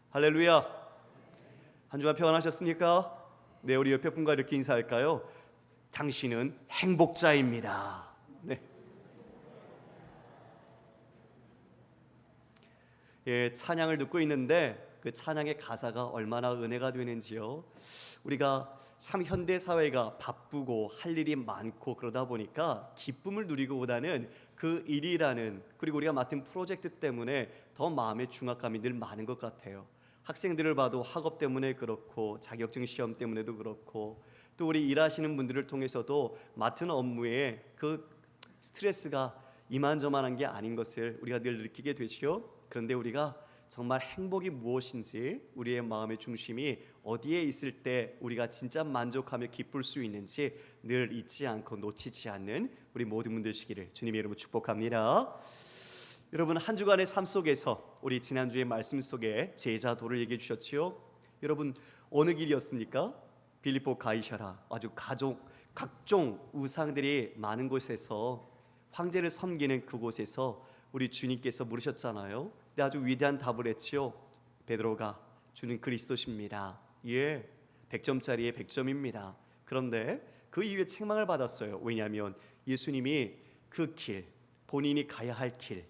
할렐루야. 한 주간 평안하셨습니까? 네, 우리 옆에 분과 이렇게 인사할까요? 당신은 행복자입니다. 네. 예, 찬양을 듣고 있는데 그 찬양의 가사가 얼마나 은혜가 되는지요. 우리가 참 현대 사회가 바쁘고 할 일이 많고 그러다 보니까 기쁨을 누리고보다는 그 일이라는, 그리고 우리가 맡은 프로젝트 때문에 더 마음의 중압감이 늘 많은 것 같아요. 학생들을 봐도 학업 때문에 그렇고 자격증 시험 때문에도 그렇고, 또 우리 일하시는 분들을 통해서도 맡은 업무에 그 스트레스가 이만저만한 게 아닌 것을 우리가 늘 느끼게 되지요. 그런데 우리가 정말 행복이 무엇인지, 우리의 마음의 중심이 어디에 있을 때 우리가 진짜 만족하며 기쁠 수 있는지 늘 잊지 않고 놓치지 않는 우리 모든 분들 되시기를 주님의 이름으로 축복합니다. 여러분, 한 주간의 삶 속에서 우리 지난주의 말씀 속에 제자도를 얘기해 주셨지요. 여러분, 어느 길이었습니까? 빌립보 가이사라, 아주 각종 우상들이 많은 곳에서, 황제를 섬기는 그곳에서 우리 주님께서 물으셨잖아요. 근데 아주 위대한 답을 했지요. 베드로가 주는 그리스도십니다. 예, 100점짜리의 100점입니다. 그런데 그 이후에 책망을 받았어요. 왜냐하면 예수님이 그 길, 본인이 가야 할 길,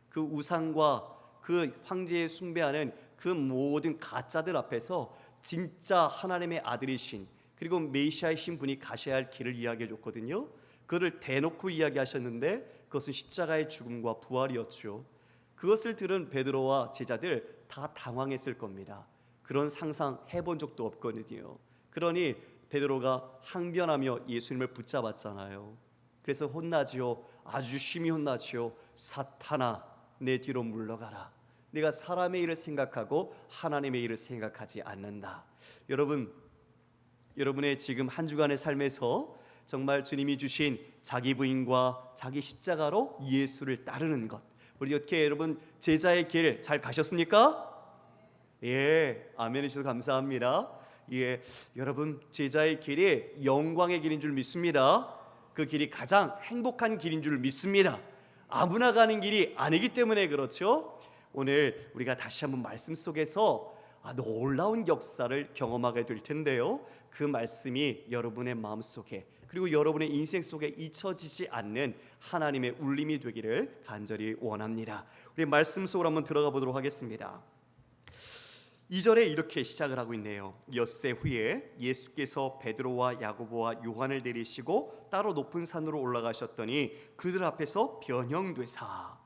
그 우상과 그 황제의 숭배하는 그 모든 가짜들 앞에서 진짜 하나님의 아들이신, 그리고 메시아이신 분이 가셔야 할 길을 이야기해 줬거든요. 그를 대놓고 이야기하셨는데 그것은 십자가의 죽음과 부활이었죠. 그것을 들은 베드로와 제자들 다 당황했을 겁니다. 그런 상상 해본 적도 없거든요. 그러니 베드로가 항변하며 예수님을 붙잡았잖아요. 그래서 혼나지요. 아주 심히 혼나지요. 사탄아, 내 뒤로 물러가라. 내가 사람의 일을 생각하고 하나님의 일을 생각하지 않는다. 여러분의 지금 한 주간의 삶에서 정말 주님이 주신 자기 부인과 자기 십자가로 예수를 따르는 것, 우리 어떻게 여러분 제자의 길 잘 가셨습니까? 예, 아멘 해주셔서 감사합니다. 예, 여러분 제자의 길이 영광의 길인 줄 믿습니다. 그 길이 가장 행복한 길인 줄 믿습니다. 아무나 가는 길이 아니기 때문에 그렇죠. 오늘 우리가 다시 한번 말씀 속에서 놀라운 역사를 경험하게 될 텐데요. 그 말씀이 여러분의 마음속에, 그리고 여러분의 인생 속에 잊혀지지 않는 하나님의 울림이 되기를 간절히 원합니다. 우리 말씀 속으로 한번 들어가 보도록 하겠습니다. 2절에 이렇게 시작을 하고 있네요. 엿새 후에 예수께서 베드로와 야고보와 요한을 데리시고 따로 높은 산으로 올라가셨더니 그들 앞에서 변형되사.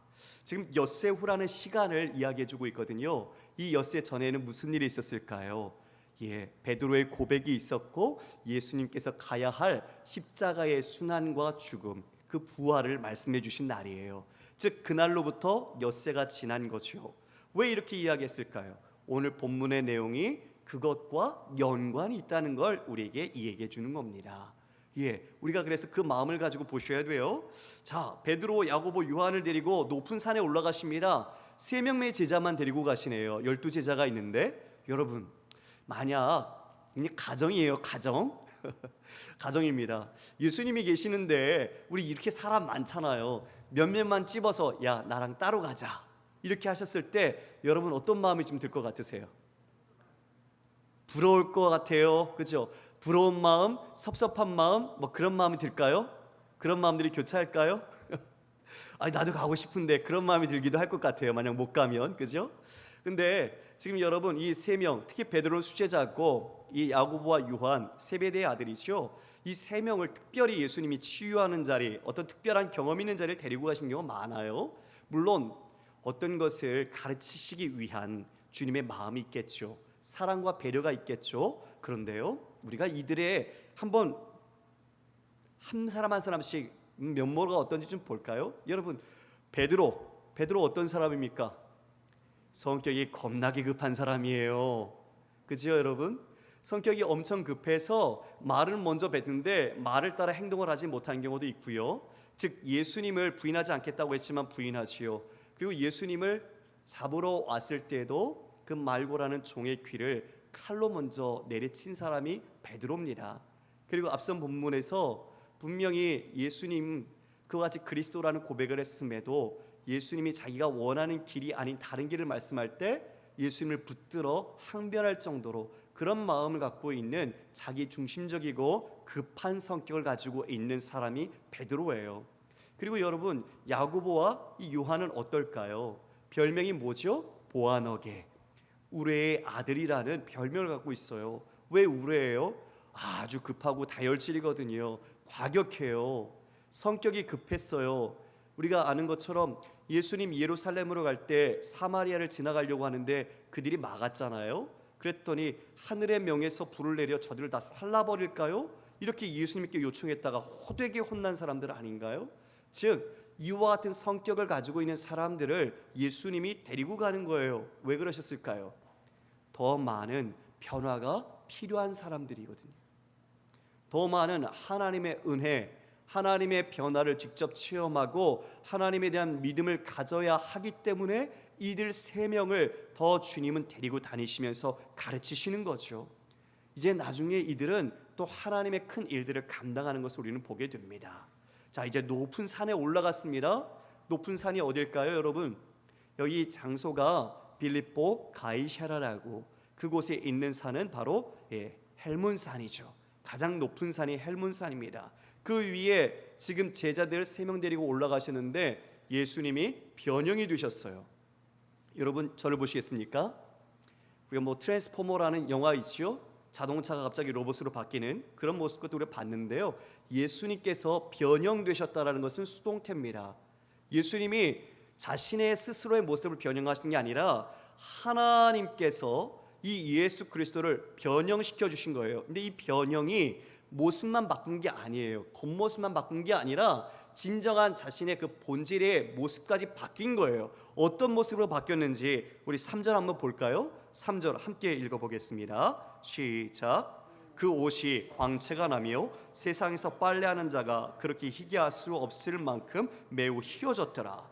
지금 엿새 후라는 시간을 이야기해 주고 있거든요. 이 엿새 전에는 무슨 일이 있었을까요? 예, 베드로의 고백이 있었고 예수님께서 가야 할 십자가의 순환과 죽음, 그 부활을 말씀해 주신 날이에요. 즉 그날로부터 엿새가 지난 거죠. 왜 이렇게 이야기했을까요? 오늘 본문의 내용이 그것과 연관이 있다는 걸 우리에게 이야기해 주는 겁니다. 예, 우리가 그래서 그 마음을 가지고 보셔야 돼요. 자, 베드로, 야고보, 요한을 데리고 높은 산에 올라가십니다. 3명의 제자만 데리고 가시네요. 12제자가 있는데, 여러분 만약 이제 가정이에요. 가정 가정입니다. 예수님이 계시는데 우리 이렇게 사람 많잖아요. 몇몇만 찝어서 야 나랑 따로 가자 이렇게 하셨을 때 여러분 어떤 마음이 좀 들 것 같으세요? 부러울 것 같아요. 그죠? 부러운 마음, 섭섭한 마음, 뭐 그런 마음이 들까요? 그런 마음들이 교차할까요? 아니 나도 가고 싶은데 그런 마음이 들기도 할 것 같아요. 만약 못 가면, 그죠? 근데 지금 여러분 이 3명, 특히 베드로는 수제자고 이 야고보와 요한 세베대의 아들이죠. 이 3명을 특별히 예수님이 치유하는 자리, 어떤 특별한 경험 있는 자리를 데리고 가신 경우가 많아요. 물론 어떤 것을 가르치시기 위한 주님의 마음이 있겠죠. 사랑과 배려가 있겠죠. 그런데요, 우리가 이들의 한번 한 사람 한 사람씩 면모가 어떤지 좀 볼까요? 여러분, 베드로 어떤 사람입니까? 성격이 겁나게 급한 사람이에요. 그죠 여러분? 성격이 엄청 급해서 말을 먼저 뱉는데 말을 따라 행동을 하지 못하는 경우도 있고요. 즉 예수님을 부인하지 않겠다고 했지만 부인하지요. 그리고 예수님을 잡으러 왔을 때도 그 말고라는 종의 귀를 칼로 먼저 내리친 사람이 베드로입니다. 그리고 앞선 본문에서 분명히 예수님 그와 같이 그리스도라는 고백을 했음에도 예수님이 자기가 원하는 길이 아닌 다른 길을 말씀할 때 예수님을 붙들어 항변할 정도로 그런 마음을 갖고 있는 자기 중심적이고 급한 성격을 가지고 있는 사람이 베드로예요. 그리고 여러분, 야고보와 이 요한은 어떨까요? 별명이 뭐죠? 보아너게, 우레의 아들이라는 별명을 갖고 있어요. 왜 우레예요? 아주 급하고 다혈질이거든요. 과격해요. 성격이 급했어요. 우리가 아는 것처럼 예수님 예루살렘으로 갈 때 사마리아를 지나가려고 하는데 그들이 막았잖아요. 그랬더니 하늘의 명에서 불을 내려 저들을 다 살라버릴까요? 이렇게 예수님께 요청했다가 호되게 혼난 사람들 아닌가요? 즉 이와 같은 성격을 가지고 있는 사람들을 예수님이 데리고 가는 거예요. 왜 그러셨을까요? 더 많은 변화가 필요한 사람들이거든요. 더 많은 하나님의 은혜, 하나님의 변화를 직접 체험하고 하나님에 대한 믿음을 가져야 하기 때문에 이들 세 명을 더 주님은 데리고 다니시면서 가르치시는 거죠. 이제 나중에 이들은 또 하나님의 큰 일들을 감당하는 것을 우리는 보게 됩니다. 자, 이제 높은 산에 올라갔습니다. 높은 산이 어딜까요, 여러분? 여기 장소가 빌립보 가이사랴라고, 그곳에 있는 산은 바로 헬몬산이죠. 가장 높은 산이 헬몬산입니다. 그 위에 지금 제자들 3명 데리고 올라가시는데 예수님이 변형이 되셨어요. 여러분, 저를 보시겠습니까? 우리가 뭐 트랜스포머라는 영화 있지요? 자동차가 갑자기 로봇으로 바뀌는 그런 모습도 우리가 봤는데요. 예수님께서 변형되셨다라는 것은 수동태입니다. 예수님이 자신의 스스로의 모습을 변형하신 게 아니라 하나님께서 이 예수 그리스도를 변형시켜 주신 거예요. 근데 이 변형이 모습만 바꾼 게 아니에요. 겉모습만 바꾼 게 아니라 진정한 자신의 그 본질의 모습까지 바뀐 거예요. 어떤 모습으로 바뀌었는지 우리 3절 한번 볼까요? 3절 함께 읽어보겠습니다. 시작. 그 옷이 광채가 나며 세상에서 빨래하는 자가 그렇게 희게 할 수 없을 만큼 매우 희어졌더라.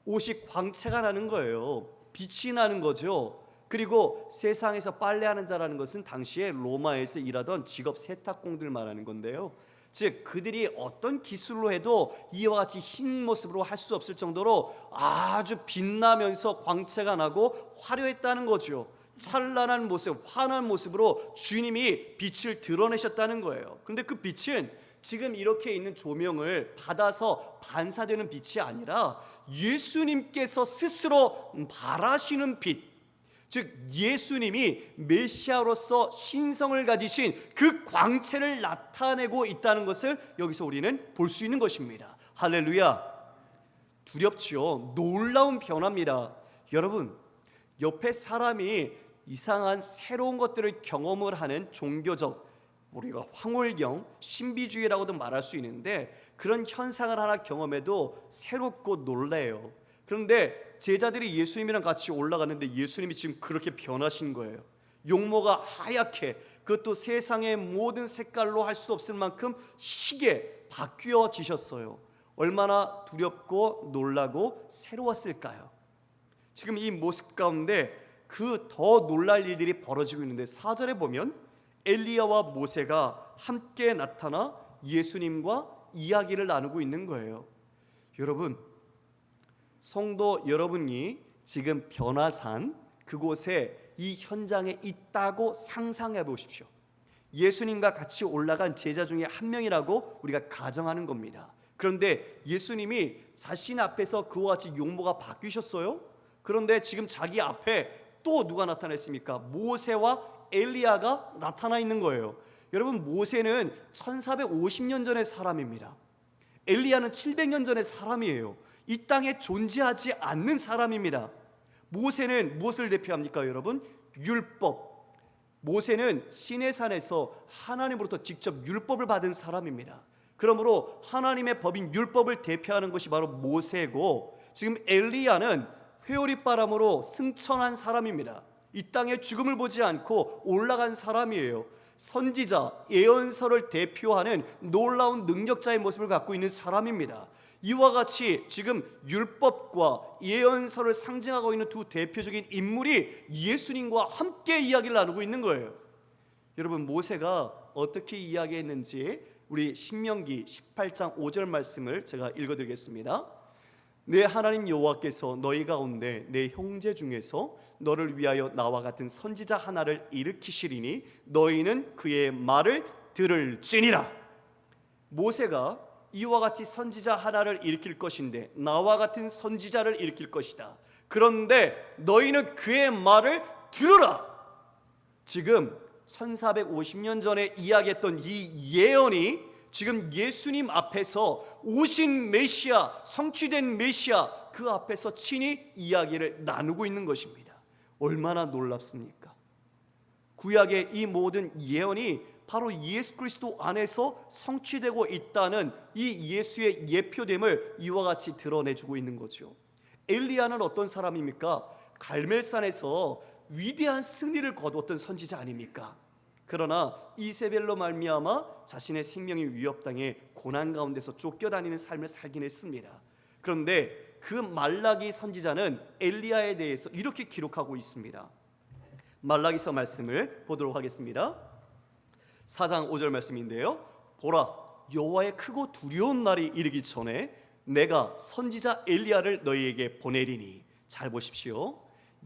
옷이 광채가 나는 거예요. 빛이 나는 거죠. 그리고 세상에서 빨래하는 자라는 것은 당시에 로마에서 일하던 직업 세탁공들 말하는 건데요. 즉 그들이 어떤 기술로 해도 이와 같이 흰 모습으로 할 수 없을 정도로 아주 빛나면서 광채가 나고 화려했다는 거죠. 찬란한 모습, 환한 모습으로 주님이 빛을 드러내셨다는 거예요. 그런데 그 빛은 지금 이렇게 있는 조명을 받아서 반사되는 빛이 아니라 예수님께서 스스로 발하시는 빛, 즉 예수님이 메시아로서 신성을 가지신 그 광채를 나타내고 있다는 것을 여기서 우리는 볼 수 있는 것입니다. 할렐루야. 두렵지요. 놀라운 변화입니다. 여러분, 옆에 사람이 이상한 새로운 것들을 경험을 하는 종교적, 우리가 황홀경, 신비주의라고도 말할 수 있는데 그런 현상을 하나 경험해도 새롭고 놀래요. 그런데 제자들이 예수님이랑 같이 올라갔는데 예수님이 지금 그렇게 변하신 거예요. 용모가 하얗게, 그것도 세상의 모든 색깔로 할 수 없을 만큼 희게 바뀌어지셨어요. 얼마나 두렵고 놀라고 새로웠을까요? 지금 이 모습 가운데 그 더 놀랄 일들이 벌어지고 있는데 4절에 보면 엘리야와 모세가 함께 나타나 예수님과 이야기를 나누고 있는 거예요. 여러분, 성도 여러분이 지금 변화산 그곳에 이 현장에 있다고 상상해 보십시오. 예수님과 같이 올라간 제자 중에 한 명이라고 우리가 가정하는 겁니다. 그런데 예수님이 자신 앞에서 그와 같이 용모가 바뀌셨어요. 그런데 지금 자기 앞에 또 누가 나타났습니까? 모세와 엘리야가 나타나 있는 거예요. 여러분, 모세는 1450년 전의 사람입니다. 엘리야는 700년 전의 사람이에요. 이 땅에 존재하지 않는 사람입니다. 모세는 무엇을 대표합니까, 여러분? 율법. 모세는 시내산에서 하나님으로부터 직접 율법을 받은 사람입니다. 그러므로 하나님의 법인 율법을 대표하는 것이 바로 모세고, 지금 엘리야는 회오리바람으로 승천한 사람입니다. 이 땅에 죽음을 보지 않고 올라간 사람이에요. 선지자, 예언서를 대표하는 놀라운 능력자의 모습을 갖고 있는 사람입니다. 이와 같이 지금 율법과 예언서를 상징하고 있는 두 대표적인 인물이 예수님과 함께 이야기를 나누고 있는 거예요. 여러분, 모세가 어떻게 이야기했는지 우리 신명기 18장 5절 말씀을 제가 읽어드리겠습니다. 내 하나님 여호와께서 너희 가운데 내 형제 중에서 너를 위하여 나와 같은 선지자 하나를 일으키시리니 너희는 그의 말을 들을지니라. 모세가 이와 같이 선지자 하나를 일으킬 것인데, 나와 같은 선지자를 일으킬 것이다. 그런데 너희는 그의 말을 들으라. 지금 1450년 전에 이야기했던 이 예언이 지금 예수님 앞에서 오신 메시아, 성취된 메시아 그 앞에서 친히 이야기를 나누고 있는 것입니다. 얼마나 놀랍습니까? 구약의 이 모든 예언이 바로 예수 그리스도 안에서 성취되고 있다는 이 예수의 예표됨을 이와 같이 드러내주고 있는 거죠. 엘리야는 어떤 사람입니까? 갈멜산에서 위대한 승리를 거두었던 선지자 아닙니까? 그러나 이세벨로 말미암아 자신의 생명이 위협당해 고난 가운데서 쫓겨다니는 삶을 살긴 했습니다. 그런데 그 말라기 선지자는 엘리야에 대해서 이렇게 기록하고 있습니다. 말라기서 말씀을 보도록 하겠습니다. 4장 5절 말씀인데요, 보라, 여호와의 크고 두려운 날이 이르기 전에 내가 선지자 엘리야를 너희에게 보내리니. 잘 보십시오.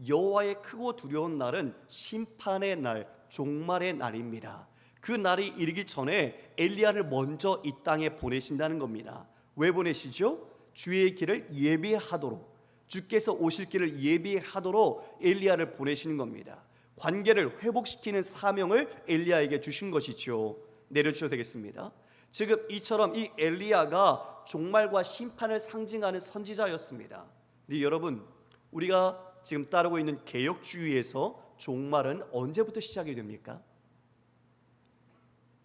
여호와의 크고 두려운 날은 심판의 날, 종말의 날입니다. 그 날이 이르기 전에 엘리야를 먼저 이 땅에 보내신다는 겁니다. 왜 보내시죠? 주의 길을 예비하도록, 주께서 오실 길을 예비하도록 엘리야를 보내시는 겁니다. 관계를 회복시키는 사명을 엘리야에게 주신 것이죠. 내려주셔도 되겠습니다. 지금 이처럼 이 엘리야가 종말과 심판을 상징하는 선지자였습니다. 근데 여러분, 우리가 지금 따르고 있는 개혁주의에서 종말은 언제부터 시작이 됩니까?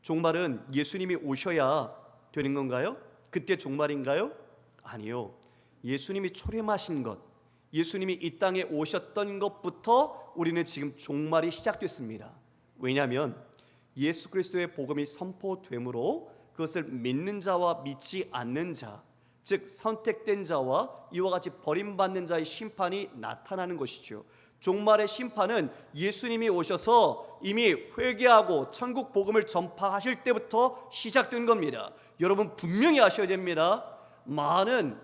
종말은 예수님이 오셔야 되는 건가요? 그때 종말인가요? 아니요. 예수님이 초림하신 것, 예수님이 이 땅에 오셨던 것부터 우리는 지금 종말이 시작됐습니다. 왜냐하면 예수 그리스도의 복음이 선포됨으로 그것을 믿는 자와 믿지 않는 자, 즉 선택된 자와 이와 같이 버림받는 자의 심판이 나타나는 것이죠. 종말의 심판은 예수님이 오셔서 이미 회개하고 천국 복음을 전파하실 때부터 시작된 겁니다. 여러분 분명히 아셔야 됩니다. 많은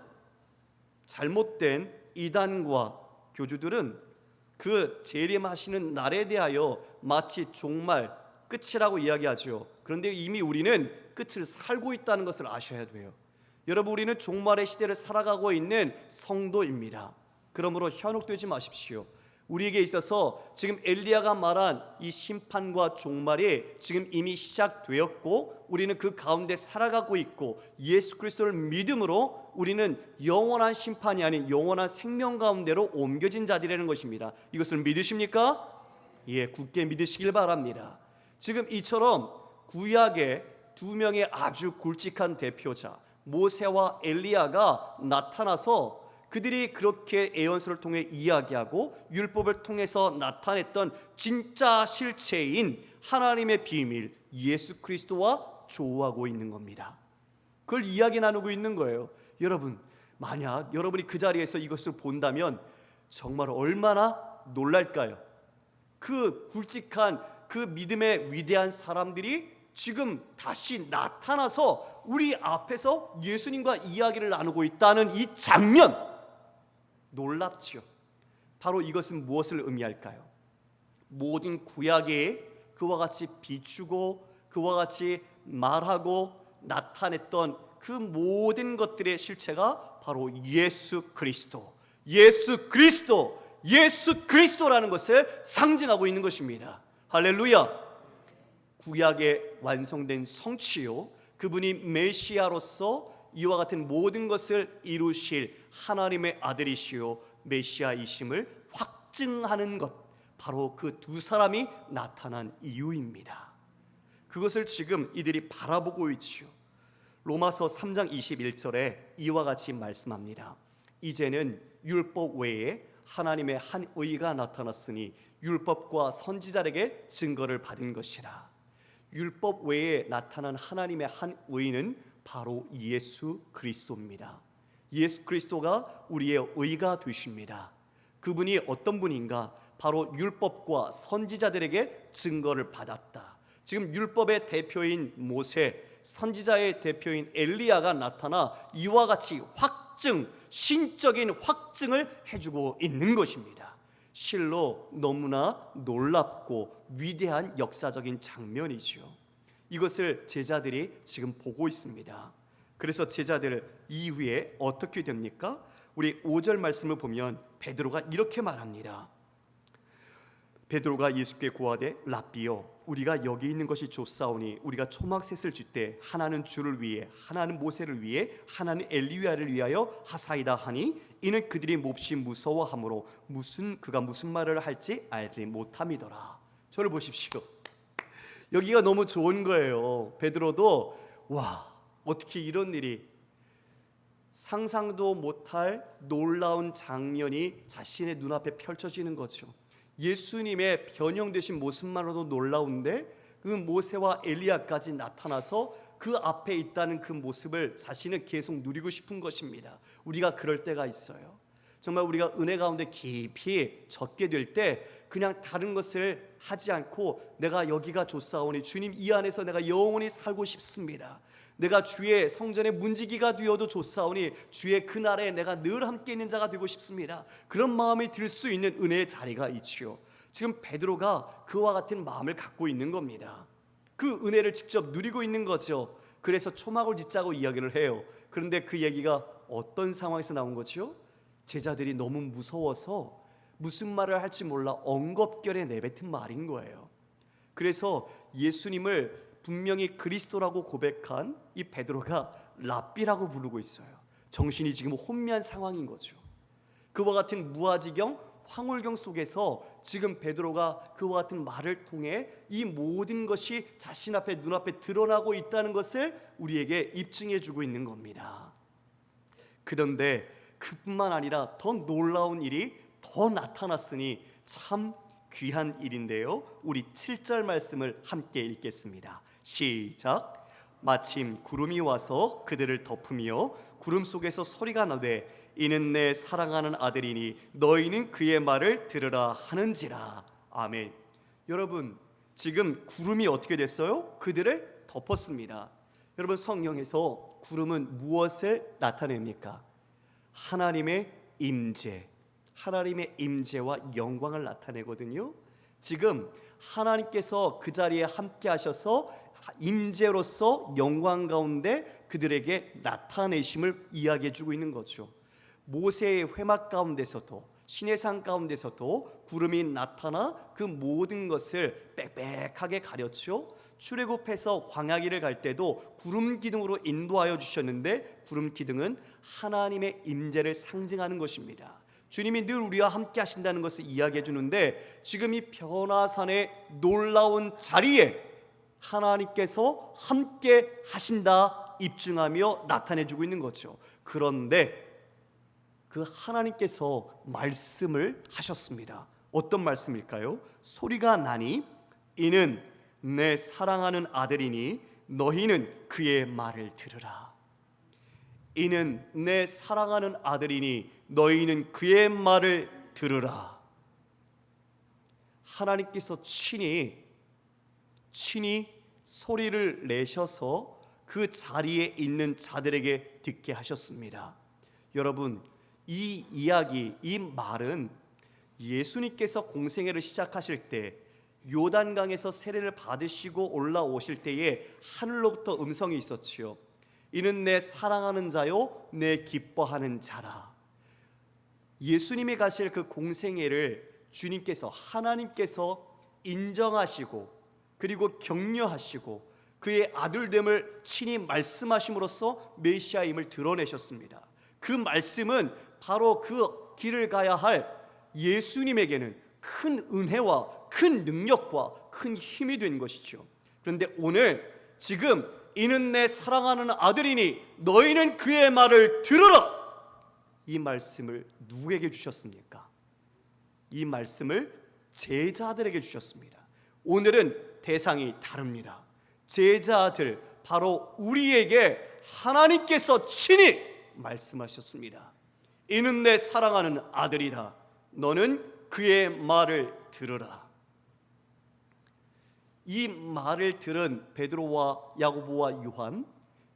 잘못된 이단과 교주들은 그 재림하시는 날에 대하여 마치 종말 끝이라고 이야기하죠. 그런데 이미 우리는 끝을 살고 있다는 것을 아셔야 돼요. 여러분, 우리는 종말의 시대를 살아가고 있는 성도입니다. 그러므로 현혹되지 마십시오. 우리에게 있어서 지금 엘리야가 말한 이 심판과 종말이 지금 이미 시작되었고 우리는 그 가운데 살아가고 있고 예수 그리스도를 믿음으로 우리는 영원한 심판이 아닌 영원한 생명 가운데로 옮겨진 자들이라는 것입니다. 이것을 믿으십니까? 예, 굳게 믿으시길 바랍니다. 지금 이처럼 구약의 두 명의 아주 굵직한 대표자 모세와 엘리야가 나타나서 그들이 그렇게 예언서를 통해 이야기하고 율법을 통해서 나타냈던 진짜 실체인 하나님의 비밀 예수 그리스도와 조우하고 있는 겁니다. 그걸 이야기 나누고 있는 거예요. 여러분, 만약 여러분이 그 자리에서 이것을 본다면 정말 얼마나 놀랄까요? 그 굵직한 그 믿음의 위대한 사람들이 지금 다시 나타나서 우리 앞에서 예수님과 이야기를 나누고 있다는 이 장면, 놀랍지요. 바로 이것은 무엇을 의미할까요? 모든 구약에 그와 같이 비추고 그와 같이 말하고 나타냈던 그 모든 것들의 실체가 바로 예수 그리스도, 예수 그리스도, 예수 그리스도라는 것을 상징하고 있는 것입니다. 할렐루야. 구약의 완성된 성취요, 그분이 메시아로서 이와 같은 모든 것을 이루실 하나님의 아들이시요 메시아이심을 확증하는 것, 바로 그 두 사람이 나타난 이유입니다. 그것을 지금 이들이 바라보고 있지요. 로마서 3장 21절에 이와 같이 말씀합니다. 이제는 율법 외에 하나님의 한 의가 나타났으니 율법과 선지자에게 증거를 받은 것이라. 율법 외에 나타난 하나님의 한 의는 바로 예수 그리스도입니다. 예수 그리스도가 우리의 의가 되십니다. 그분이 어떤 분인가? 바로 율법과 선지자들에게 증거를 받았다. 지금 율법의 대표인 모세, 선지자의 대표인 엘리야가 나타나 이와 같이 확증, 신적인 확증을 해주고 있는 것입니다. 실로 너무나 놀랍고 위대한 역사적인 장면이지요. 이것을 제자들이 지금 보고 있습니다. 그래서 제자들 이후에 어떻게 됩니까? 우리 5절 말씀을 보면 베드로가 이렇게 말합니다. 베드로가 예수께 고하되 랍비여 우리가 여기 있는 것이 좋사오니 우리가 초막셋을 쥐때 하나는 주를 위해 하나는 모세를 위해 하나는 엘리야를 위하여 하사이다 하니 이는 그들이 몹시 무서워하므로 그가 무슨 말을 할지 알지 못함이더라. 저를 보십시오. 여기가 너무 좋은 거예요. 베드로도 와 어떻게 이런 일이, 상상도 못할 놀라운 장면이 자신의 눈앞에 펼쳐지는 거죠. 예수님의 변형되신 모습만으로도 놀라운데 그 모세와 엘리야까지 나타나서 그 앞에 있다는 그 모습을 자신은 계속 누리고 싶은 것입니다. 우리가 그럴 때가 있어요. 정말 우리가 은혜 가운데 깊이 젖게 될 때 그냥 다른 것을 하지 않고 내가 여기가 좋사오니 주님 이 안에서 내가 영원히 살고 싶습니다. 내가 주의 성전의 문지기가 되어도 좋사오니 주의 그날에 내가 늘 함께 있는 자가 되고 싶습니다. 그런 마음이 들 수 있는 은혜의 자리가 있지요. 지금 베드로가 그와 같은 마음을 갖고 있는 겁니다. 그 은혜를 직접 누리고 있는 거죠. 그래서 초막을 짓자고 이야기를 해요. 그런데 그 얘기가 어떤 상황에서 나온 거죠? 제자들이 너무 무서워서 무슨 말을 할지 몰라 엉겁결에 내뱉은 말인 거예요. 그래서 예수님을 분명히 그리스도라고 고백한 이 베드로가 랍비라고 부르고 있어요. 정신이 지금 혼미한 상황인 거죠. 그와 같은 무아지경 황홀경 속에서 지금 베드로가 그와 같은 말을 통해 이 모든 것이 자신 앞에 눈앞에 드러나고 있다는 것을 우리에게 입증해 주고 있는 겁니다. 그런데 그뿐만 아니라 더 놀라운 일이 더 나타났으니 참 귀한 일인데요. 우리 7절 말씀을 함께 읽겠습니다. 시작. 마침 구름이 와서 그들을 덮으며 구름 속에서 소리가 나되 이는 내 사랑하는 아들이니 너희는 그의 말을 들으라 하는지라. 아멘. 여러분 지금 구름이 어떻게 됐어요? 그들을 덮었습니다. 여러분 성경에서 구름은 무엇을 나타냅니까? 하나님의 임재, 하나님의 임재와 영광을 나타내거든요. 지금 하나님께서 그 자리에 함께 하셔서 임재로서 영광 가운데 그들에게 나타내심을 이야기해 주고 있는 거죠. 모세의 회막 가운데서도 시내산 가운데서도 구름이 나타나 그 모든 것을 빽빽하게 가렸죠. 출애굽해서 광야길을 갈 때도 구름 기둥으로 인도하여 주셨는데 구름 기둥은 하나님의 임재를 상징하는 것입니다. 주님이 늘 우리와 함께 하신다는 것을 이야기해 주는데 지금 이 변화산의 놀라운 자리에 하나님께서 함께 하신다 입증하며 나타내 주고 있는 거죠. 그런데 그 하나님께서 말씀을 하셨습니다. 어떤 말씀일까요? 소리가 나니 이는 내 사랑하는 아들이니 너희는 그의 말을 들으라. 이는 내 사랑하는 아들이니 너희는 그의 말을 들으라. 하나님께서 친히 소리를 내셔서 그 자리에 있는 자들에게 듣게 하셨습니다. 여러분 이 이야기, 이 말은 예수님께서 공생애를 시작하실 때 요단강에서 세례를 받으시고 올라오실 때에 하늘로부터 음성이 있었지요. 이는 내 사랑하는 자요 내 기뻐하는 자라. 예수님이 가실 그 공생애를 주님께서 하나님께서 인정하시고 그리고 격려하시고 그의 아들됨을 친히 말씀하심으로써 메시아임을 드러내셨습니다. 그 말씀은 바로 그 길을 가야 할 예수님에게는 큰 은혜와 큰 능력과 큰 힘이 된 것이죠. 그런데 오늘 지금 이는 내 사랑하는 아들이니 너희는 그의 말을 들으라. 이 말씀을 누구에게 주셨습니까? 이 말씀을 제자들에게 주셨습니다. 오늘은 대상이 다릅니다. 제자들, 바로 우리에게 하나님께서 친히 말씀하셨습니다. 이는 내 사랑하는 아들이다. 너는 그의 말을 들으라. 이 말을 들은 베드로와 야고보와 요한,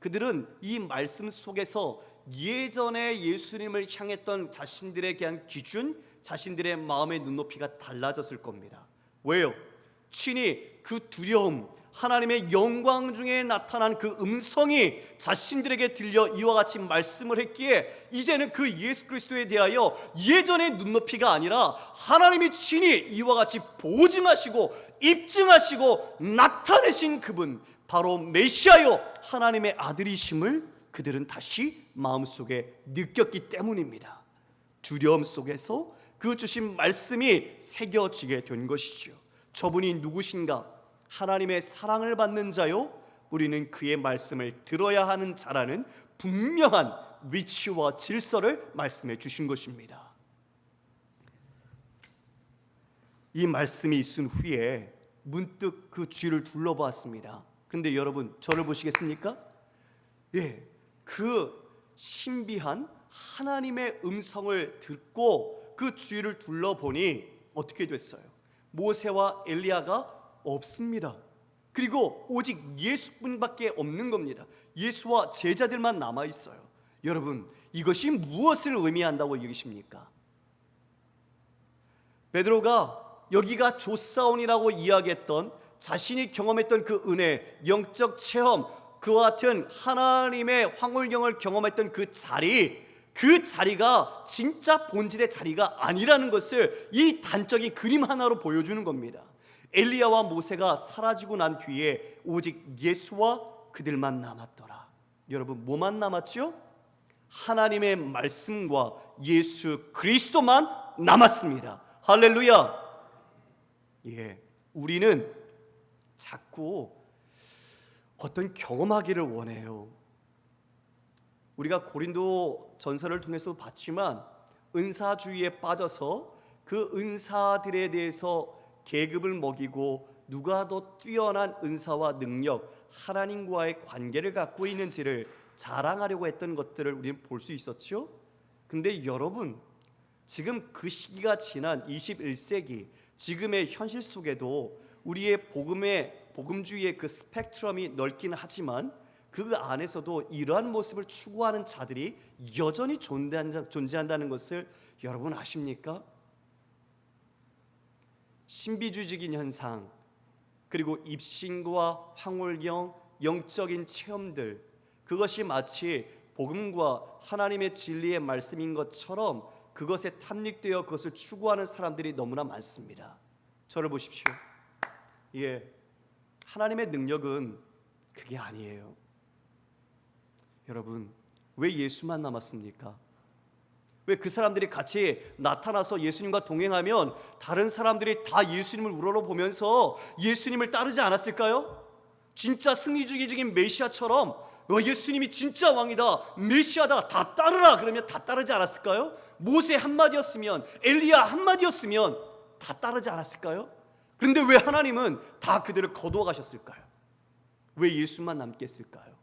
그들은 이 말씀 속에서 예전에 예수님을 향했던 자신들에 대한 기준, 자신들의 마음의 눈높이가 달라졌을 겁니다. 왜요? 친히 그 두려움, 하나님의 영광 중에 나타난 그 음성이 자신들에게 들려 이와 같이 말씀을 했기에 이제는 그 예수 그리스도에 대하여 예전의 눈높이가 아니라 하나님이 친히 이와 같이 보증하시고 입증하시고 나타내신 그분, 바로 메시아요 하나님의 아들이심을 그들은 다시 마음속에 느꼈기 때문입니다. 두려움 속에서 그 주신 말씀이 새겨지게 된 것이죠. 저분이 누구신가? 하나님의 사랑을 받는 자요, 우리는 그의 말씀을 들어야 하는 자라는 분명한 위치와 질서를 말씀해 주신 것입니다. 이 말씀이 있은 후에 문득 그 주위를 둘러보았습니다. 그런데 여러분, 저를 보시겠습니까? 예, 그 신비한 하나님의 음성을 듣고 그 주위를 둘러보니 어떻게 됐어요? 모세와 엘리야가 없습니다. 그리고 오직 예수뿐밖에 없는 겁니다. 예수와 제자들만 남아 있어요. 여러분, 이것이 무엇을 의미한다고 여기십니까? 베드로가 여기가 조사온이라고 이야기했던, 자신이 경험했던 그 은혜, 영적 체험, 그와 같은 하나님의 황홀경을 경험했던 그 자리가 진짜 본질의 자리가 아니라는 것을 이 단적인 그림 하나로 보여주는 겁니다. 엘리야와 모세가 사라지고 난 뒤에 오직 예수와 그들만 남았더라. 여러분, 뭐만 남았죠? 하나님의 말씀과 예수 그리스도만 남았습니다. 할렐루야. 예, 우리는 자꾸 어떤 경험하기를 원해요. 우리가 고린도 전서를 통해서도 봤지만 은사주의에 빠져서 그 은사들에 대해서 계급을 먹이고 누가 더 뛰어난 은사와 능력, 하나님과의 관계를 갖고 있는지를 자랑하려고 했던 것들을 우리는 볼 수 있었죠. 근데 여러분, 지금 그 시기가 지난 21세기 지금의 현실 속에도 우리의 복음주의의 그 스펙트럼이 넓기는 하지만 그 안에서도 이러한 모습을 추구하는 자들이 여전히 존재한다는 것을 여러분 아십니까? 신비주의적인 현상, 그리고 입신과 황홀경, 영적인 체험들, 그것이 마치 복음과 하나님의 진리의 말씀인 것처럼 그것에 탐닉되어 그것을 추구하는 사람들이 너무나 많습니다. 저를 보십시오. 예, 하나님의 능력은 그게 아니에요. 여러분, 왜 예수만 남았습니까? 왜 그 사람들이 같이 나타나서 예수님과 동행하면 다른 사람들이 다 예수님을 우러러보면서 예수님을 따르지 않았을까요? 진짜 승리주의적인 메시아처럼 예수님이 진짜 왕이다, 메시아다, 다 따르라 그러면 다 따르지 않았을까요? 모세 한마디였으면, 엘리야 한마디였으면 다 따르지 않았을까요? 그런데 왜 하나님은 다 그들을 거두어 가셨을까요? 왜 예수만 남겠을까요?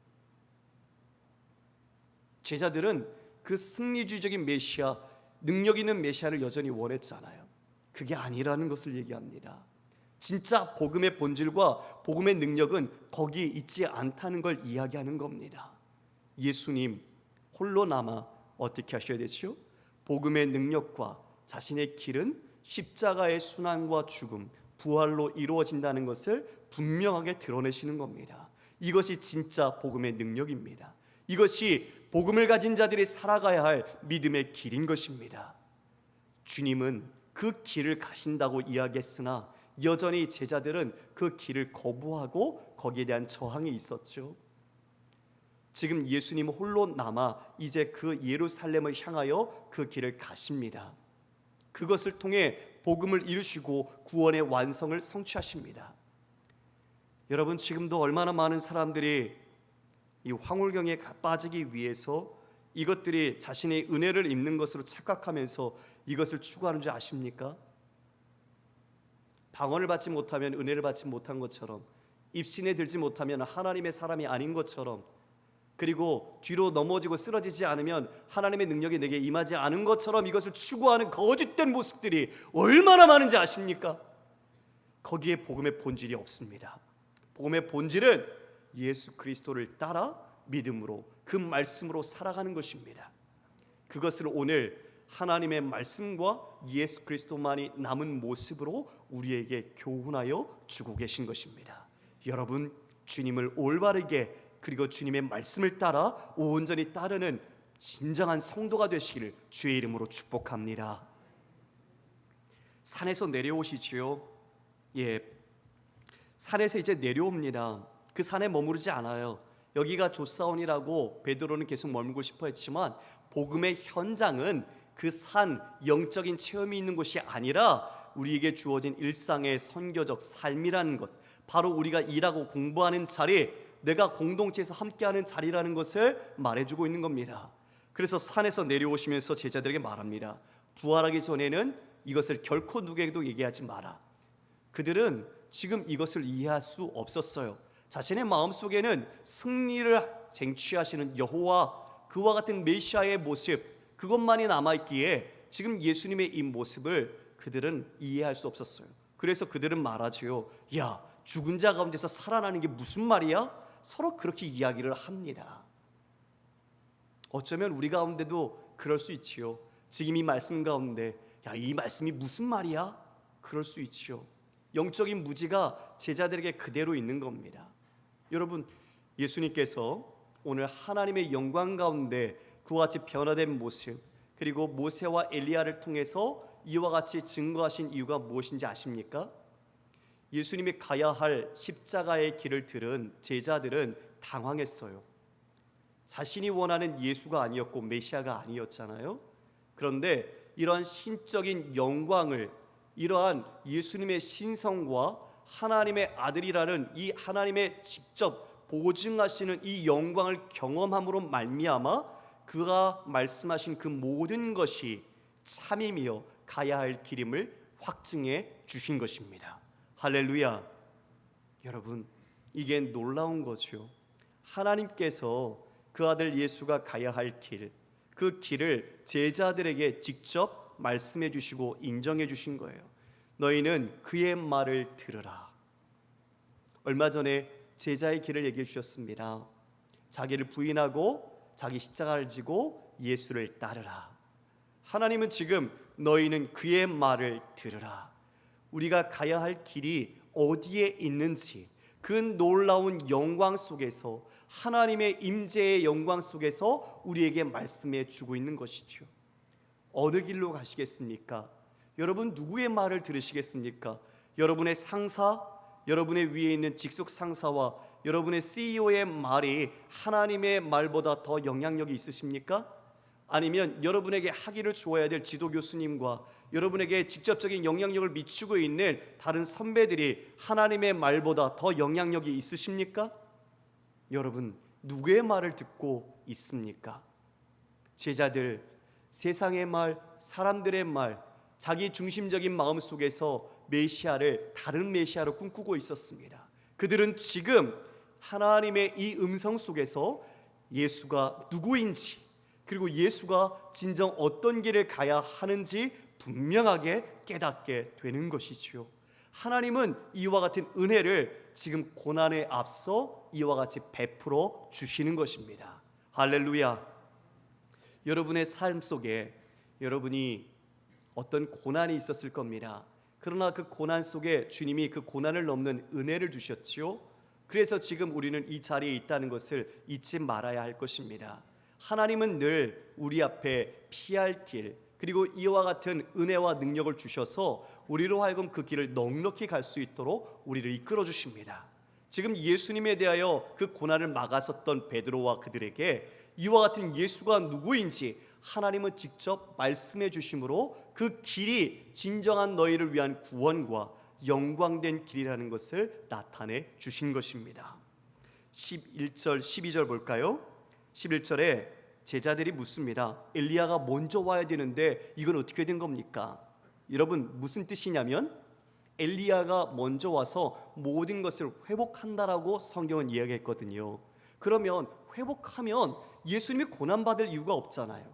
제자들은 그 승리주의적인 메시아, 능력 있는 메시아를 여전히 원했잖아요. 그게 아니라는 것을 얘기합니다. 진짜 복음의 본질과 복음의 능력은 거기 있지 않다는 걸 이야기하는 겁니다. 예수님 홀로 남아 어떻게 하셔야 되죠? 복음의 능력과 자신의 길은 십자가의 순환과 죽음, 부활로 이루어진다는 것을 분명하게 드러내시는 겁니다. 이것이 진짜 복음의 능력입니다. 이것이 복음을 가진 자들이 살아가야 할 믿음의 길인 것입니다. 주님은 그 길을 가신다고 이야기했으나 여전히 제자들은 그 길을 거부하고 거기에 대한 저항이 있었죠. 지금 예수님은 홀로 남아 이제 그 예루살렘을 향하여 그 길을 가십니다. 그것을 통해 복음을 이루시고 구원의 완성을 성취하십니다. 여러분, 지금도 얼마나 많은 사람들이 이 황홀경에 빠지기 위해서 이것들이 자신의 은혜를 입는 것으로 착각하면서 이것을 추구하는 줄 아십니까? 방언을 받지 못하면 은혜를 받지 못한 것처럼, 입신에 들지 못하면 하나님의 사람이 아닌 것처럼, 그리고 뒤로 넘어지고 쓰러지지 않으면 하나님의 능력이 내게 임하지 않은 것처럼 이것을 추구하는 거짓된 모습들이 얼마나 많은지 아십니까? 거기에 복음의 본질이 없습니다. 복음의 본질은 예수 그리스도를 따라 믿음으로 그 말씀으로 살아가는 것입니다. 그것을 오늘 하나님의 말씀과 예수 그리스도만이 남은 모습으로 우리에게 교훈하여 주고 계신 것입니다. 여러분, 주님을 올바르게 그리고 주님의 말씀을 따라 온전히 따르는 진정한 성도가 되시기를 주의 이름으로 축복합니다. 산에서 내려오시지요. 산에서 이제 내려옵니다. 그 산에 머무르지 않아요. 여기가 조사원이라고 베드로는 계속 머물고 싶어 했지만 복음의 현장은 그 산, 영적인 체험이 있는 곳이 아니라 우리에게 주어진 일상의 선교적 삶이라는 것, 바로 우리가 일하고 공부하는 자리, 내가 공동체에서 함께하는 자리라는 것을 말해주고 있는 겁니다. 그래서 산에서 내려오시면서 제자들에게 말합니다. 부활하기 전에는 이것을 결코 누구에게도 얘기하지 마라. 그들은 지금 이것을 이해할 수 없었어요. 자신의 마음속에는 승리를 쟁취하시는 여호와, 그와 같은 메시아의 모습, 그것만이 남아있기에 지금 예수님의 이 모습을 그들은 이해할 수 없었어요. 그래서 그들은 말하지요. 야, 죽은 자 가운데서 살아나는 게 무슨 말이야? 서로 그렇게 이야기를 합니다. 어쩌면 우리 가운데도 그럴 수 있지요. 지금 이 말씀 가운데 야, 이 말씀이 무슨 말이야? 그럴 수 있지요. 영적인 무지가 제자들에게 그대로 있는 겁니다. 여러분, 예수님께서 오늘 하나님의 영광 가운데 그와 같이 변화된 모습, 그리고 모세와 엘리야를 통해서 이와 같이 증거하신 이유가 무엇인지 아십니까? 예수님이 가야 할 십자가의 길을 들은 제자들은 당황했어요. 자신이 원하는 예수가 아니었고 메시아가 아니었잖아요. 그런데 이러한 신적인 영광을, 이러한 예수님의 신성과 하나님의 아들이라는 이 하나님의 직접 보증하시는 이 영광을 경험함으로 말미암아 그가 말씀하신 그 모든 것이 참이며 가야 할 길임을 확증해 주신 것입니다. 할렐루야. 여러분, 이게 놀라운 거죠. 하나님께서 그 아들 예수가 가야 할 길, 그 길을 제자들에게 직접 말씀해 주시고 인정해 주신 거예요. 너희는 그의 말을 들으라. 얼마 전에 제자의 길을 얘기해 주셨습니다. 자기를 부인하고 자기 십자가를 지고 예수를 따르라. 하나님은 지금 너희는 그의 말을 들으라. 우리가 가야 할 길이 어디에 있는지, 그 놀라운 영광 속에서, 하나님의 임재의 영광 속에서 우리에게 말씀해 주고 있는 것이죠. 어느 길로 가시겠습니까? 여러분, 누구의 말을 들으시겠습니까? 여러분의 상사, 여러분의 위에 있는 직속 상사와 여러분의 CEO의 말이 하나님의 말보다 더 영향력이 있으십니까? 아니면 여러분에게 학위를 주어야 될 지도 교수님과 여러분에게 직접적인 영향력을 미치고 있는 다른 선배들이 하나님의 말보다 더 영향력이 있으십니까? 여러분, 누구의 말을 듣고 있습니까? 제자들, 세상의 말, 사람들의 말, 자기 중심적인 마음 속에서 메시아를 다른 메시아로 꿈꾸고 있었습니다. 그들은 지금 하나님의 이 음성 속에서 예수가 누구인지, 그리고 예수가 진정 어떤 길을 가야 하는지 분명하게 깨닫게 되는 것이지요. 하나님은 이와 같은 은혜를 지금 고난에 앞서 이와 같이 베풀어 주시는 것입니다. 할렐루야. 여러분의 삶 속에 여러분이 어떤 고난이 있었을 겁니다. 그러나 그 고난 속에 주님이 그 고난을 넘는 은혜를 주셨지요. 그래서 지금 우리는 이 자리에 있다는 것을 잊지 말아야 할 것입니다. 하나님은 늘 우리 앞에 피할 길, 그리고 이와 같은 은혜와 능력을 주셔서 우리로 하여금 그 길을 넉넉히 갈 수 있도록 우리를 이끌어 주십니다. 지금 예수님에 대하여 그 고난을 막았었던 베드로와 그들에게 이와 같은 예수가 누구인지 하나님은 직접 말씀해 주심으로 그 길이 진정한 너희를 위한 구원과 영광된 길이라는 것을 나타내 주신 것입니다. 11절 12절 볼까요? 11절에 제자들이 묻습니다. 엘리야가 먼저 와야 되는데 이건 어떻게 된 겁니까? 여러분, 무슨 뜻이냐면 엘리야가 먼저 와서 모든 것을 회복한다라고 성경은 이야기했거든요. 그러면 회복하면 예수님이 고난받을 이유가 없잖아요.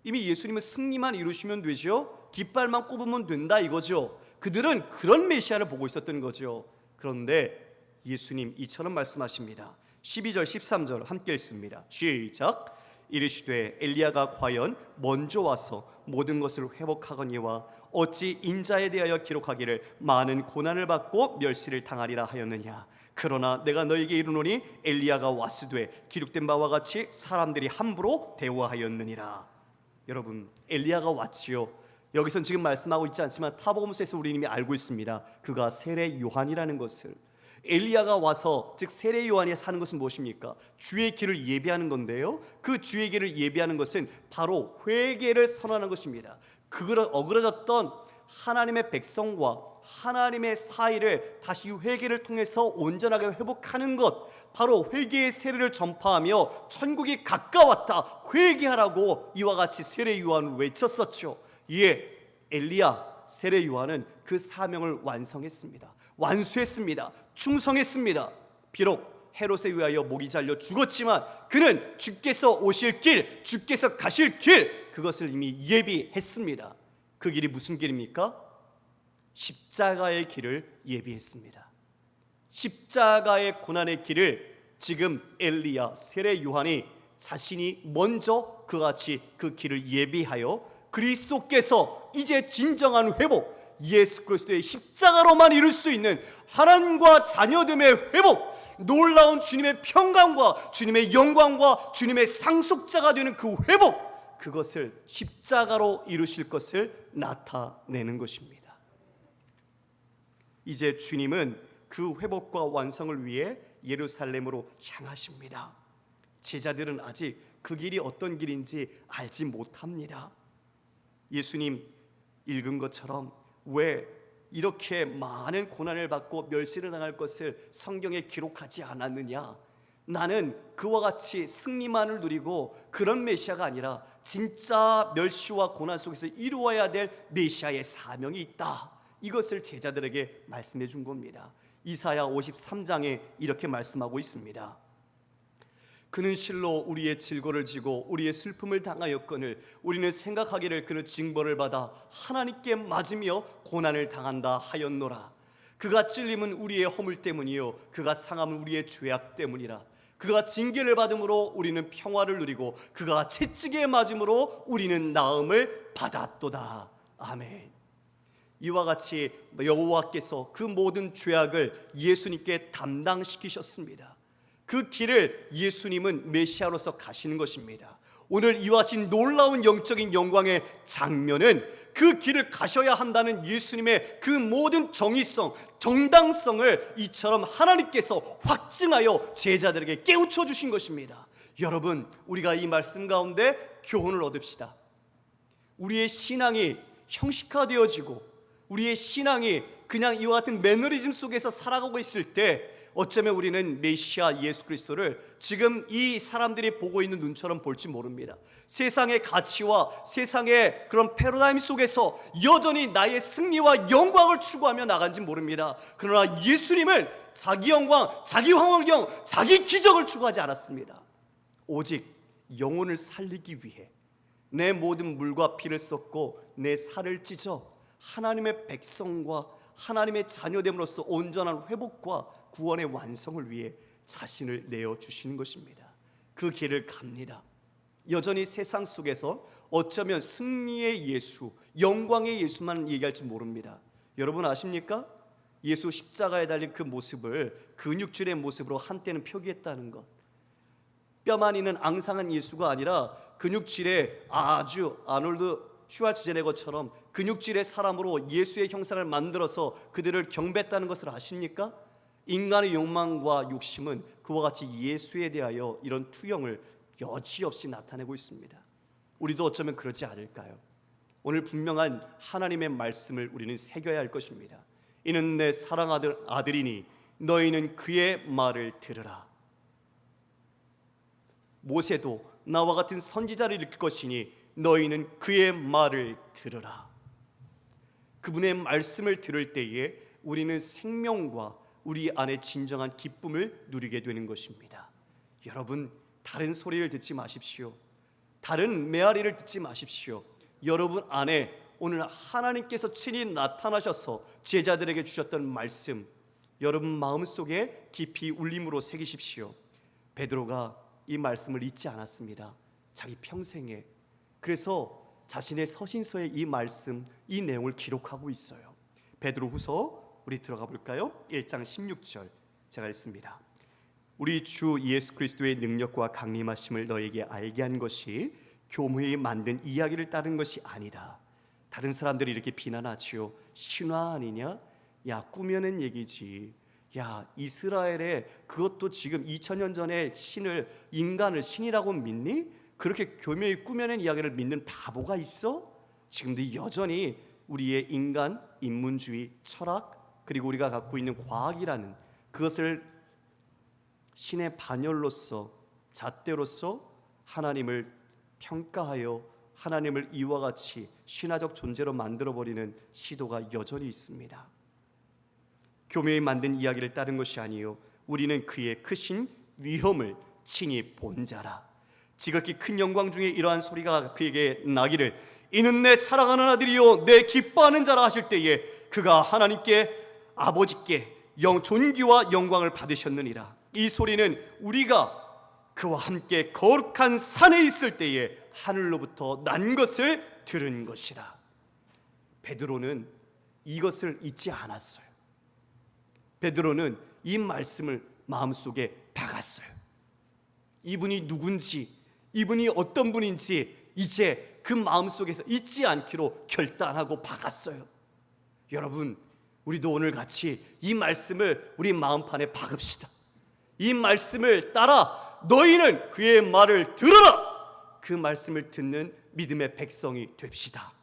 이미 예수님은 승리만 이루시면 되죠. 깃발만 꼽으면 된다 이거죠. 그들은 그런 메시아를 보고 있었던 거죠. 그런데 예수님 이처럼 말씀하십니다. 12절 13절 함께 읽습니다. 시작. 이르시되 엘리야가 과연 먼저 와서 모든 것을 회복하거니와 어찌 인자에 대하여 기록하기를 많은 고난을 받고 멸시를 당하리라 하였느냐. 그러나 내가 너에게 이르노니 엘리야가 왔으되 기록된 바와 같이 사람들이 함부로 대우하였느니라. 여러분, 엘리야가 왔지요. 여기선 지금 말씀하고 있지 않지만 타복음서에서 우리 이미 알고 있습니다. 그가 세례 요한이라는 것을. 엘리야가 와서, 즉 세례 요한이 사는 것은 무엇입니까? 주의 길을 예비하는 건데요, 그 주의 길을 예비하는 것은 바로 회개를 선언하는 것입니다. 그걸 어그러졌던 하나님의 백성과 하나님의 사이를 다시 회개를 통해서 온전하게 회복하는 것, 바로 회개의 세례를 전파하며 천국이 가까웠다, 회개하라고 이와 같이 세례 요한을 외쳤었죠. 이에 엘리야 세례 요한은 그 사명을 완성했습니다. 완수했습니다. 충성했습니다. 비록 헤롯에 의하여 목이 잘려 죽었지만 그는 주께서 오실 길, 주께서 가실 길, 그것을 이미 예비했습니다. 그 길이 무슨 길입니까? 십자가의 길을 예비했습니다. 십자가의 고난의 길을 지금 엘리야 세례 요한이 자신이 먼저 그같이 그 길을 예비하여 그리스도께서 이제 진정한 회복, 예수 그리스도의 십자가로만 이룰 수 있는 하나님과 자녀됨의 회복, 놀라운 주님의 평강과 주님의 영광과 주님의 상속자가 되는 그 회복, 그것을 십자가로 이루실 것을 나타내는 것입니다. 이제 주님은 그 회복과 완성을 위해 예루살렘으로 향하십니다. 제자들은 아직 그 길이 어떤 길인지 알지 못합니다. 예수님 읽은 것처럼 왜 이렇게 많은 고난을 받고 멸시를 당할 것을 성경에 기록하지 않았느냐? 나는 그와 같이 승리만을 누리고 그런 메시아가 아니라 진짜 멸시와 고난 속에서 이루어야 될 메시아의 사명이 있다. 이것을 제자들에게 말씀해 준 겁니다. 이사야 53장에 이렇게 말씀하고 있습니다. 그는 실로 우리의 질고를 지고 우리의 슬픔을 당하였거늘 우리는 생각하기를 그는 징벌을 받아 하나님께 맞으며 고난을 당한다 하였노라. 그가 찔림은 우리의 허물 때문이요 그가 상함은 우리의 죄악 때문이라. 그가 징계를 받음으로 우리는 평화를 누리고 그가 채찍에 맞음으로 우리는 나음을 받았도다. 아멘. 이와 같이 여호와께서 그 모든 죄악을 예수님께 담당시키셨습니다. 그 길을 예수님은 메시아로서 가시는 것입니다. 오늘 이와 같이 놀라운 영적인 영광의 장면은 그 길을 가셔야 한다는 예수님의 그 모든 정의성, 정당성을 이처럼 하나님께서 확증하여 제자들에게 깨우쳐 주신 것입니다. 여러분, 우리가 이 말씀 가운데 교훈을 얻읍시다. 우리의 신앙이 형식화되어지고 우리의 신앙이 그냥 이와 같은 매너리즘 속에서 살아가고 있을 때 어쩌면 우리는 메시아 예수 그리스도를 지금 이 사람들이 보고 있는 눈처럼 볼지 모릅니다. 세상의 가치와 세상의 그런 패러다임 속에서 여전히 나의 승리와 영광을 추구하며 나간지 모릅니다. 그러나 예수님은 자기 영광, 자기 황홀경, 자기 기적을 추구하지 않았습니다. 오직 영혼을 살리기 위해 내 모든 물과 피를 쏟고 내 살을 찢어 하나님의 백성과 하나님의 자녀됨으로써 온전한 회복과 구원의 완성을 위해 자신을 내어주시는 것입니다. 그 길을 갑니다. 여전히 세상 속에서 어쩌면 승리의 예수, 영광의 예수만 얘기할지 모릅니다. 여러분 아십니까? 예수 십자가에 달린 그 모습을 근육질의 모습으로 한때는 표기했다는 것. 뼈만 있는 앙상한 예수가 아니라 근육질의 아주 아놀드 슈왈츠제네거처럼 근육질의 사람으로 예수의 형상을 만들어서 그들을 경배했다는 것을 아십니까? 인간의 욕망과 욕심은 그와 같이 예수에 대하여 이런 투영을 여지없이 나타내고 있습니다. 우리도 어쩌면 그러지 않을까요? 오늘 분명한 하나님의 말씀을 우리는 새겨야 할 것입니다. 이는 내 사랑하는 아들이니 너희는 그의 말을 들으라. 모세도 나와 같은 선지자를 일으킬 것이니 너희는 그의 말을 들으라. 그분의 말씀을 들을 때에 우리는 생명과 우리 안에 진정한 기쁨을 누리게 되는 것입니다. 여러분, 다른 소리를 듣지 마십시오. 다른 메아리를 듣지 마십시오. 여러분 안에 오늘 하나님께서 친히 나타나셔서 제자들에게 주셨던 말씀, 여러분 마음속에 깊이 울림으로 새기십시오. 베드로가 이 말씀을 잊지 않았습니다. 자기 평생에. 그래서 자신의 서신서에 이 말씀, 이 내용을 기록하고 있어요. 베드로후서 우리 들어가 볼까요? 1장 16절 제가 읽습니다. 우리 주 예수 그리스도의 능력과 강림하심을 너에게 알게 한 것이 교묘히 만든 이야기를 따른 것이 아니다. 다른 사람들이 이렇게 비난하지요. 신화 아니냐? 야, 꾸며낸 얘기지. 야, 이스라엘에 그것도 지금 2000년 전에 인간을 신이라고 믿니? 그렇게 교묘히 꾸며낸 이야기를 믿는 바보가 있어? 지금도 여전히 우리의 인문주의, 철학, 그리고 우리가 갖고 있는 과학이라는 그것을 신의 반열로서, 잣대로서 하나님을 평가하여 하나님을 이와 같이 신화적 존재로 만들어버리는 시도가 여전히 있습니다. 교묘히 만든 이야기를 따른 것이 아니요 우리는 그의 크신 위엄을 친히 본 자라. 지극히 큰 영광 중에 이러한 소리가 그에게 나기를 이는 내 사랑하는 아들이요 내 기뻐하는 자라 하실 때에 그가 하나님께 아버지께 존귀와 영광을 받으셨느니라. 이 소리는 우리가 그와 함께 거룩한 산에 있을 때에 하늘로부터 난 것을 들은 것이라. 베드로는 이것을 잊지 않았어요. 베드로는 이 말씀을 마음속에 박았어요. 이분이 누군지, 이분이 어떤 분인지 이제 그 마음속에서 잊지 않기로 결단하고 박았어요. 여러분, 우리도 오늘 같이 이 말씀을 우리 마음판에 박읍시다. 이 말씀을 따라 너희는 그의 말을 들으라. 그 말씀을 듣는 믿음의 백성이 됩시다.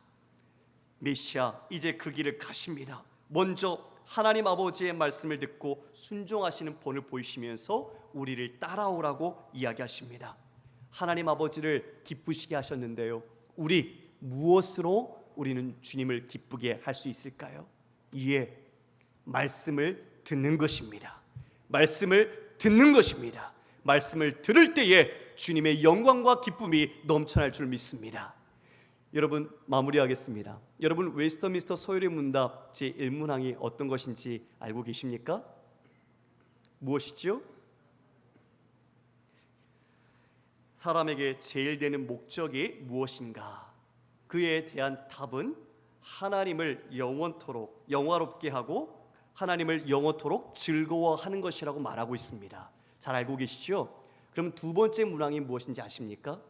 메시아 이제 그 길을 가십니다. 먼저 하나님 아버지의 말씀을 듣고 순종하시는 본을 보이시면서 우리를 따라오라고 이야기하십니다. 하나님 아버지를 기쁘시게 하셨는데요, 우리 무엇으로 우리는 주님을 기쁘게 할 수 있을까요? 이에 말씀을 듣는 것입니다. 말씀을 듣는 것입니다. 말씀을 들을 때에 주님의 영광과 기쁨이 넘쳐날 줄 믿습니다. 여러분, 마무리하겠습니다. 여러분, 웨스터민스터 소요리 문답 제1문항이 어떤 것인지 알고 계십니까? 무엇이지요? 사람에게 제일 되는 목적이 무엇인가? 그에 대한 답은 하나님을 영원토록 영화롭게 하고 하나님을 영원토록 즐거워하는 것이라고 말하고 있습니다. 잘 알고 계시죠? 그럼 두 번째 문항이 무엇인지 아십니까?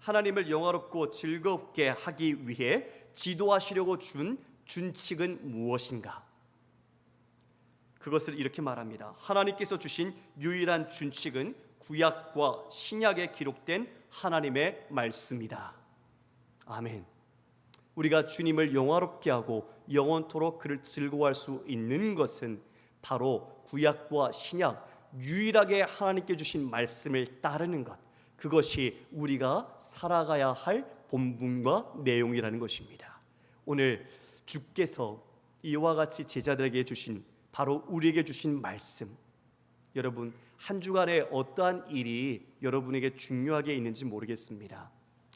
하나님을 영화롭고 즐겁게 하기 위해 지도하시려고 준 준칙은 무엇인가? 그것을 이렇게 말합니다. 하나님께서 주신 유일한 준칙은 구약과 신약에 기록된 하나님의 말씀이다. 아멘. 우리가 주님을 영화롭게 하고 영원토록 그를 즐거워할 수 있는 것은 바로 구약과 신약 유일하게 하나님께 주신 말씀을 따르는 것, 그것이 우리가 살아가야 할 본분과 내용이라는 것입니다. 오늘 주께서 이와 같이 제자들에게 주신, 바로 우리에게 주신 말씀, 여러분 한 주간에 어떠한 일이 여러분에게 중요하게 있는지 모르겠습니다.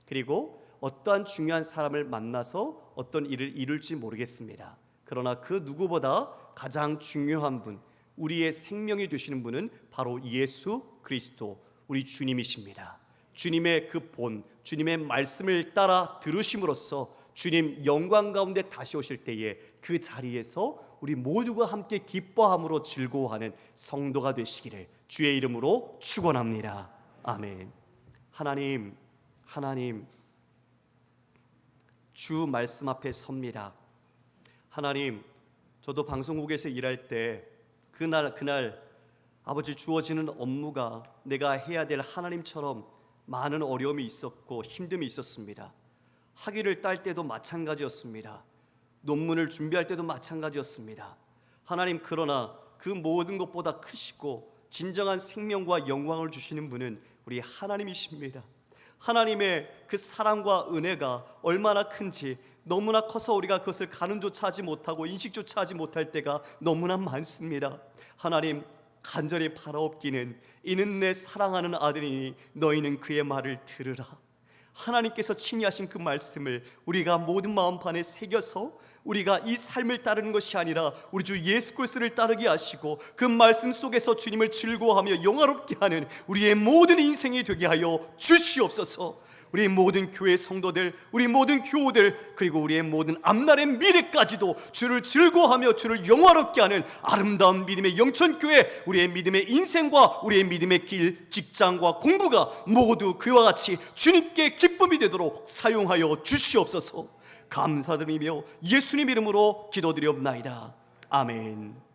그리고 어떠한 중요한 사람을 만나서 어떤 일을 이룰지 모르겠습니다. 그러나 그 누구보다 가장 중요한 분, 우리의 생명이 되시는 분은 바로 예수 그리스도, 우리 주님이십니다. 주님의 그 본, 주님의 말씀을 따라 들으심으로써 주님 영광 가운데 다시 오실 때에 그 자리에서 우리 모두가 함께 기뻐함으로 즐거워하는 성도가 되시기를 주의 이름으로 축원합니다. 아멘. 하나님, 주 말씀 앞에 섭니다. 하나님, 저도 방송국에서 일할 때 그날 아버지 주어지는 업무가 내가 해야 될 하나님처럼 많은 어려움이 있었고 힘듦이 있었습니다. 학위를 딸 때도 마찬가지였습니다. 논문을 준비할 때도 마찬가지였습니다. 하나님, 그러나 그 모든 것보다 크시고 진정한 생명과 영광을 주시는 분은 우리 하나님이십니다. 하나님의 그 사랑과 은혜가 얼마나 큰지 너무나 커서 우리가 그것을 가늠조차 하지 못하고 인식조차 하지 못할 때가 너무나 많습니다. 하나님, 간절히 바라옵기는 이는 내 사랑하는 아들이니 너희는 그의 말을 들으라. 하나님께서 친히 하신 그 말씀을 우리가 모든 마음판에 새겨서 우리가 이 삶을 따르는 것이 아니라 우리 주 예수 그리스도를 따르게 하시고 그 말씀 속에서 주님을 즐거워하며 영화롭게 하는 우리의 모든 인생이 되게 하여 주시옵소서. 우리 모든 교회 성도들, 우리 모든 교우들, 그리고 우리의 모든 앞날의 미래까지도 주를 즐거워하며 주를 영화롭게 하는 아름다운 믿음의 영천교회, 우리의 믿음의 인생과 우리의 믿음의 길, 직장과 공부가 모두 그와 같이 주님께 기쁨이 되도록 사용하여 주시옵소서. 감사드리며 예수님 이름으로 기도드리옵나이다. 아멘.